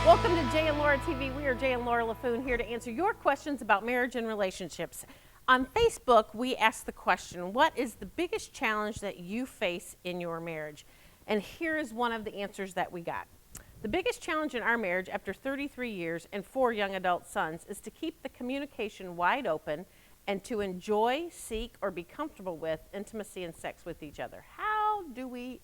Welcome to Jay and Laura TV. We are Jay and Laura Laffoon here to answer your questions about marriage and relationships. On Facebook, we asked the question, what is the biggest challenge that you face in your marriage? And here is one of the answers that we got. The biggest challenge in our marriage after 33 years and 4 young adult sons is to keep the communication wide open and to enjoy, seek, or be comfortable with intimacy and sex with each other. How do we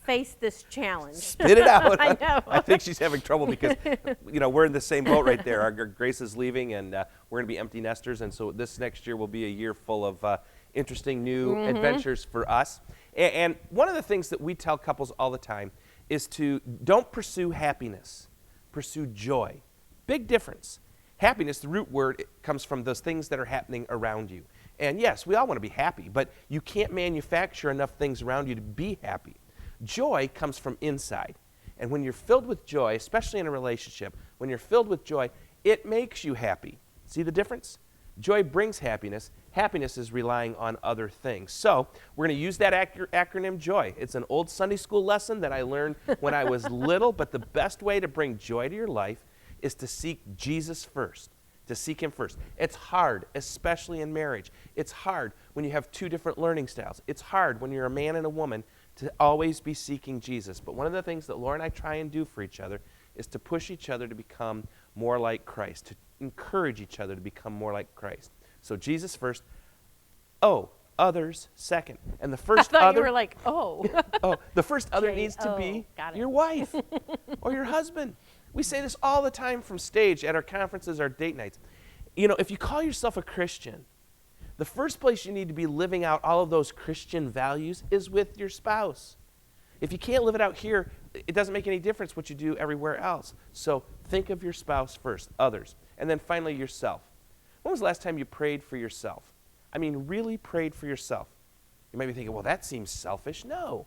face this challenge? Spit it out. I know. I think she's having trouble because, we're in the same boat right there. Our Grace is leaving, and we're going to be empty nesters, and so this next year will be a year full of interesting new adventures for us. And one of the things that we tell couples all the time is to don't pursue happiness, pursue joy. Big difference. Happiness, the root word, it comes from those things that are happening around you. And yes, we all want to be happy, but you can't manufacture enough things around you to be happy. Joy comes from inside. And when you're filled with joy, especially in a relationship, when you're filled with joy, it makes you happy. See the difference? Joy brings happiness. Happiness is relying on other things. So we're going to use that acronym JOY. It's an old Sunday school lesson that I learned when I was little, but the best way to bring joy to your life is to seek Jesus first, to seek him first. It's hard, especially in marriage. It's hard when you have 2 different learning styles. It's hard when you're a man and a woman to always be seeking Jesus. But one of the things that Laura and I try and do for each other is to push each other to become more like Christ, to encourage each other to become more like Christ. So Jesus first, others second. And the first I thought other, you were like, the first other needs to be your wife or your husband. We say this all the time from stage at our conferences, our date nights. If you call yourself a Christian, the first place you need to be living out all of those Christian values is with your spouse. If you can't live it out here, it doesn't make any difference what you do everywhere else. So think of your spouse first, others, and then finally yourself. When was the last time you prayed for yourself? I mean, really prayed for yourself. You might be thinking, well, that seems selfish. No.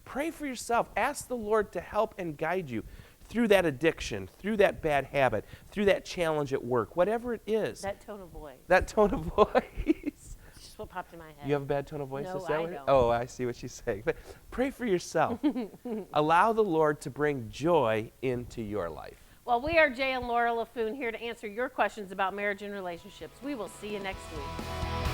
Pray for yourself. Ask the Lord to help and guide you through that addiction, through that bad habit, through that challenge at work, whatever it is. that tone of voice. That tone of voice. It's just what popped in my head. You have a bad tone of voice? No, Is that I what don't. Oh, I see what she's saying. But pray for yourself. Allow the Lord to bring joy into your life. Well, we are Jay and Laura Laffoon here to answer your questions about marriage and relationships. We will see you next week.